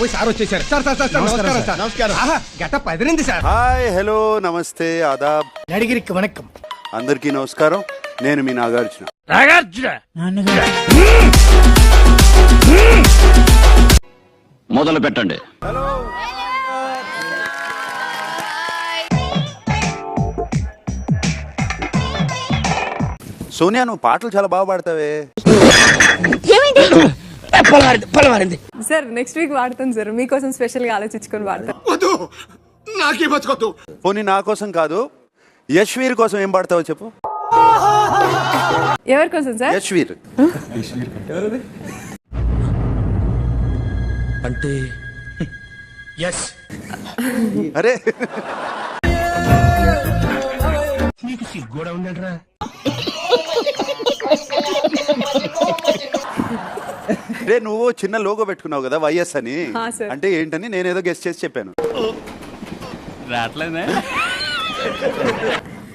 Sir వచ్చేసారు. Sir sir sir నమస్కారం sir. నమస్కారం. గెటప్ అదిరింది సార్. హాయ్, హలో, నమస్తే, ఆదాబ్. నడిగిరికి వణక్కం. అందరికీ నమస్కారం. నేను మీ నాగార్జున. మొదలు పెట్టండి. హలో. సోనియా, నువ్వు పాటలు చాలా బాగా పాడతావే. సార్ నెక్స్ట్ వీక్ వాడతాను సార్, మీకోసం స్పెషల్ గా ఆలోచించుకొని వాడతాను. పోనీ నా కోసం కాదు, యశ్వీర్ కోసం ఏం పాడతావో చెప్పు. ఎవరి కోసం సార్? యశ్వీర్ అంటే ఎస్. అరే నీకు సిగ్గోడా ఉందంటరా. రే, నువ్వు చిన్న లోగో పెట్టుకున్నావు కదా వైఎస్ అని. sir. అంటే ఏంటని నేనేదో గెస్ట్ చేసి చెప్పాను.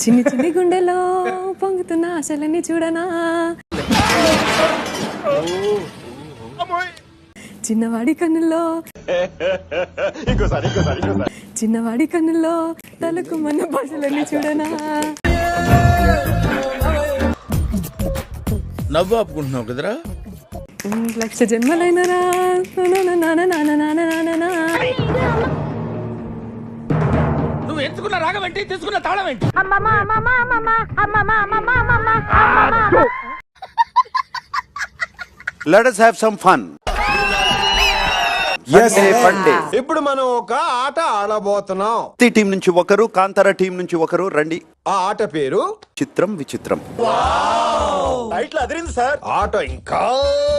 చిన్ని చిన్ని గుండెలో పొంగుతున్న ఆశలన్నీ చూడనా, చిన్నవాడి కన్నుల్లో చిన్నవాడి కన్నుల్లో తలకు మన భాషలన్నీ చూడనా. నవ్వు ఆపుకుంటున్నావు కదరా. లక్ష జన్మలైనరా నువ్వు ఎంచుకున్న రాగం ఏంటి, తీసుకున్న తాళం ఏంటి? Let us have some fun. Sunday. ఇప్పుడు మనం ఒక ఆట ఆడబోతున్నాం. టీం నుంచి ఒకరు, కాంతార టీం నుంచి ఒకరు రండి. ఆ ఆట పేరు చిత్రం విచిత్రం. టైటిల్ అదిరింది సార్. ఆట ఇంకా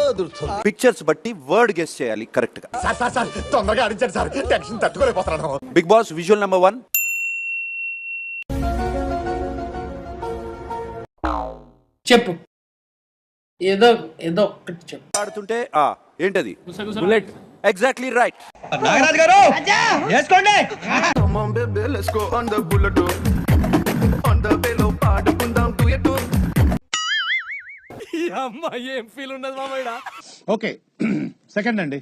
అదురుతుంది. పిక్చర్స్ బట్టి వర్డ్ గెస్ చేయాలి కరెక్ట్ గా. సార్ తొందరగా అడిచారు సార్, టెన్షన్ తట్టుకోలేకపోతున్నాను. Bigg Boss visual number 1. చెప్పు, ఏదో ఏదో ఒక్కటి చెప్పు. ఆడుతుంటే ఏంటది? Bullet. Exactly right. Nagaraju garu చేసుకోండి. ఏం ఫీల్ ఉండదు మామయ్య. ఓకే, సెకండ్ అండి.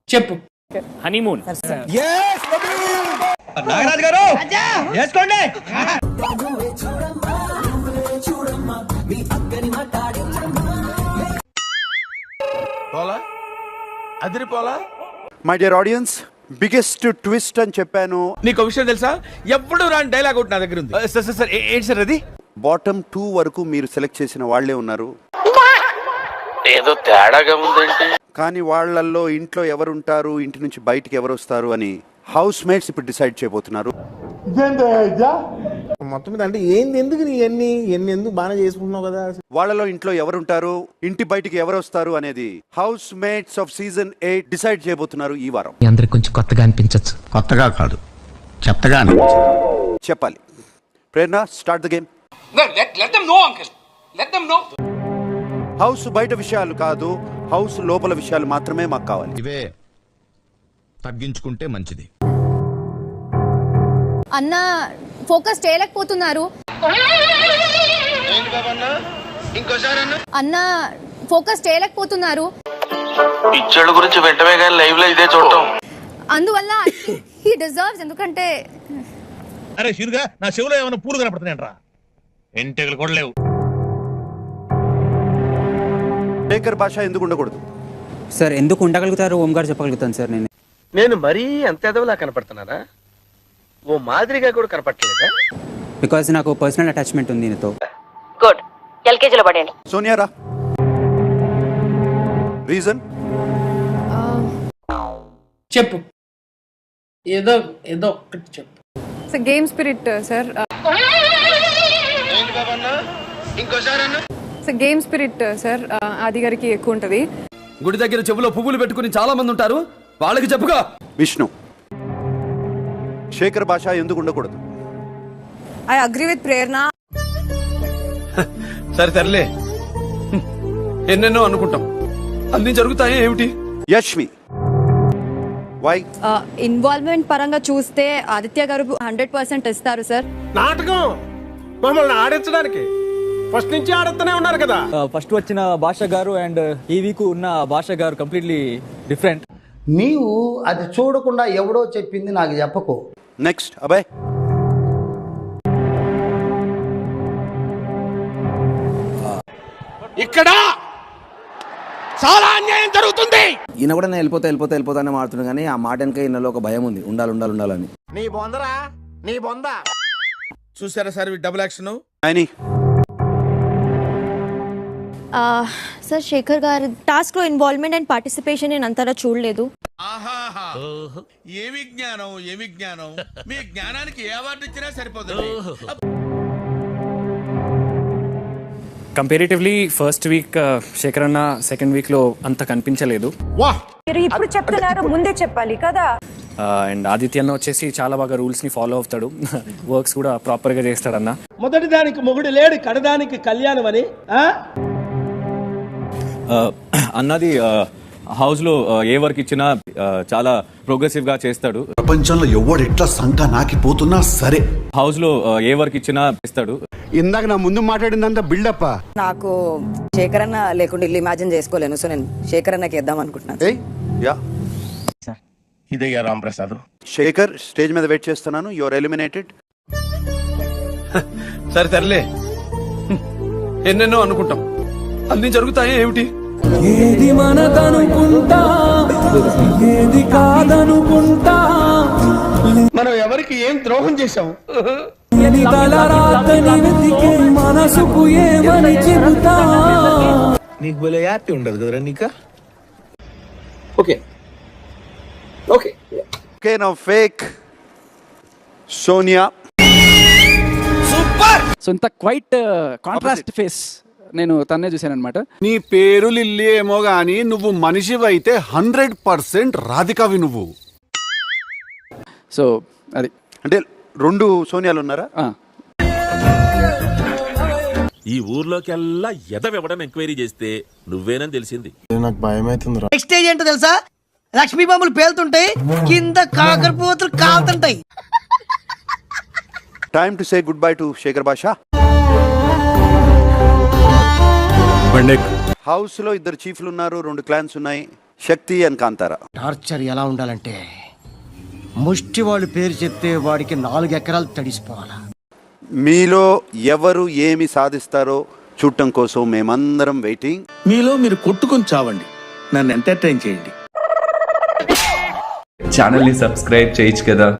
చెప్పు. హనీమూన్. నాగరాజు గారు చేసుకోండి. పోలా అదిరిపోలా. My dear audience, biggest twist అని చెప్పాను. నీకు విషయం తెలుసా? ఎప్పుడు రాని డైలాగ్ ఒకటి నా దగ్గర ఉంది. సార్ ఏంటి సార్ అది? బాటమ్ 2 వరకు మీరు సెలెక్ట్ చేసిన వాళ్లే ఉన్నారు. ఏదో తేడాగా ఉందేంటి? కానీ వాళ్ళల్లో ఇంట్లో ఎవరుంటారు, ఇంటి నుంచి బయటికి ఎవరు వస్తారు అని హౌస్ మేట్స్ ఇప్పుడు డిసైడ్ చేయబోతున్నారు. మొత్తం మీద అంటే ఏంది, ఎందుకు నీ ఎన్ని ఎందుకు బాగా చేసుకుంటున్నావు కదా. వాళ్ళలో ఇంట్లో ఎవరుంటారు, ఇంటి బయటికి ఎవరు వస్తారు అనేది house mates of season 8 decide చేయబోతున్నారు ఈ వారం. అందరికి కొంచెం కొత్తగా అనిపించచ్చు. కొత్తగా కాదు, చెత్తగా చెప్పాలి. ప్రేరణ, స్టార్ట్ ద గేమ్. హౌస్ బయట విషయాలు కాదు, హౌస్ లోపల విషయాలు మాత్రమే మాకు కావాలి. ఇవే తగ్గించుకుంటే మంచిది. అన్న ఫోకస్ చేయలేకపోతున్నారు. అన్న ఫోకస్ చేయలేకపోతున్నారు. పిచ్చోళ్ళ గురించి వెంటనే కానీ లైవ్ లో ఇదే చూడటం. అందువల్ల హీ డిజర్వ్స్. ఎందుకంటే అరే షిరుగా, నా చెవులో ఏమైనా పూలు కనపడుతున్నాయంట్రా. ఎంటెగలు కూడా లేవు. శేఖర్ భాష ఎందుకు ఉండకూడదు సార్? ఎందుకు ఉండగలుగుతారు ఓం గారు చెప్పగలుగుతాను సార్. నేను మరీ అంత ఎదవలా కనపడుతున్నారా? ఓ మాదిరిగా కూడా కనపడలేదా? బికాజ్ నాకు పర్సనల్ అటాచ్మెంట్ ఉంది నీతో. గుడ్, ఎల్కేజీలో పడండి. సోనియా రా. రీజన్ చెప్పు, ఏదో ఏదో ఒక్కటి చెప్పు. Sir game spirit sir. Sir game spirit sir, ఆది గారికి ఎక్కువ ఉంటది. గుడి దగ్గర చెవులో పువ్వులు పెట్టుకుని చాలా మంది ఉంటారు, వాళ్ళకి చెప్పుగా. విష్ణు, శేఖర్ భాష ఎందుకు ఉండకూడదు? ఐ అగ్రీ విత్ ప్రేరణ. సరే తరలే, ఎన్నెన్నో అనుకుంటాం, అన్ని జరుగుతాయి ఏమిటి? యష్మి, వై? ఇన్వాల్వ్మెంట్ పరంగా చూస్తే ఆదిత్య గారు 100% ఇస్తారు సార్. నాటకం మమ్మల్ని ఆడించడానికి. ఫస్ట్ నుంచి ఆడుతూనే ఉన్నారు కదా. ఫస్ట్ వచ్చిన భాష గారు అండ్ ఈ వీక్ ఉన్న భాష గారు కంప్లీట్లీ డిఫరెంట్. నీవు అది చూడకుండా ఎవడో చెప్పింది నాకు చెప్పకు. నెక్స్ట్ అభయ్. ఇక్కడ చాలా అన్యాయం జరుగుతుంది. ఈయన కూడా నేను వెళ్ళిపోతానే మాడుతున్నాను, కానీ ఆ మాట వెనక ఈయనలో ఒక భయం ఉంది, ఉండాలని. నీ బొందరా, నీ బొంద. చూసారా sir double action. Naini. Sir Shekhar గారు టాస్క్ లో ఇన్వాల్వ్మెంట్ అండ్ పార్టిసిపేషన్ నేను అంతగా చూడలేదు. ఏమి జ్ఞానం మీ జ్ఞానానికి ఏ అవార్డు ఇచ్చినా సరిపోదు. కంపారిటివ్లీ ఫస్ట్ వీక్ శేఖర్ అన్న సెకండ్ వీక్ లో అంత కనిపించలేదు. మీరు ఇప్పుడు చెప్తున్నారు, ముందే చెప్పాలి కదా. అండ్ ఆదిత్య అన్న వచ్చేసి చాలా బాగా రూల్స్ ని ఫాలో అవుతాడు, వర్క్స్ కూడా ప్రాపర్ గా చేస్తాడన్న. మొదటి దానికి మొగుడు లేడు, కడదానికి కళ్యాణం అని. అన్నది హౌస్ లో ఏ వర్క్ ఇచ్చినా చాలా ప్రోగ్రెసివ్ గా చేస్తాడు. ప్రపంచంలో ఎవడు ఎట్లా సంఖ నాకిపోతున్నా సరే హౌస్ లో ఏ వర్క్ ఇచ్చినా చేస్తాడు. ఇందాక నా ముందు మాట్లాడిందంతా బిల్డప్. నాకు శేఖర్ అన్న లేకుండా ఇల్లు ఇమాజిన్ చేసుకోలేను, సో నేను శేఖర్ అన్నకి ఇద్దాం అనుకుంటున్నాను. ఇదయ్యా రాంప్రసాద్. శేఖర్ స్టేజ్ మీద వెయిట్ చేస్తున్నాను. Your eliminated. సరే తరలే, ఎన్నెన్నో అనుకుంటాం, అన్ని జరుగుతాయి ఏమిటి? ఏది మనదనుకుంటా ఏది కాదనుకుంటా, మనం ఎవరికి ఏం ద్రోహం చేశాం? మనసుకు ఏమని చెబుతా. నీకు భలే హ్యాపీ ఉండదు కదరా నీక. Okay okay okay now fake Sonia. So ఇంత క్వైట్ కాంట్రాస్ట్ ఫేస్ నేను తన్నే చూశాను అనమాట. నీ పేరు లిల్లీ ఏమో గానీ నువ్వు మనిషివైతే 100% రాధికవి నువ్వు. సో అది అంటే 2 సోనియాలు ఉన్నారా? ఈ ఊర్లోకెల్లా ఎదవెవడని ఎంక్వైరీ చేస్తే నువ్వేనని తెలిసింది. నాకు భయం అవుతుంది. నెక్స్ట్ స్టేజ్ ఏంటో తెలుసా? లక్ష్మీ బాంబులు పేలుతుంటాయి, కింద కాకరపోతులు కాలుతుంటాయి. Time to say goodbye to Shekhar Bhasha. House లో 2 చీఫ్లు ఉన్నారు, 2 క్లాన్స్ ఉన్నాయి, శక్తి అండ్ కాంతారా. టార్చర్ ఎలా ఉండాలంటే ముష్టి వాళ్ళు పేరు చెప్తే వాడికి 4 ఎకరాలు తడిసిపోవాలా. మీలో ఎవరు ఏమి సాధిస్తారో చూడటం కోసం మేమందరం వెయిటింగ్. మీలో మీరు కొట్టుకొని చావండి, నన్ను ఎంటర్టైన్ చేయండి. ఛానల్ ని సబ్స్క్రైబ్ చేయొచ్చు కదా.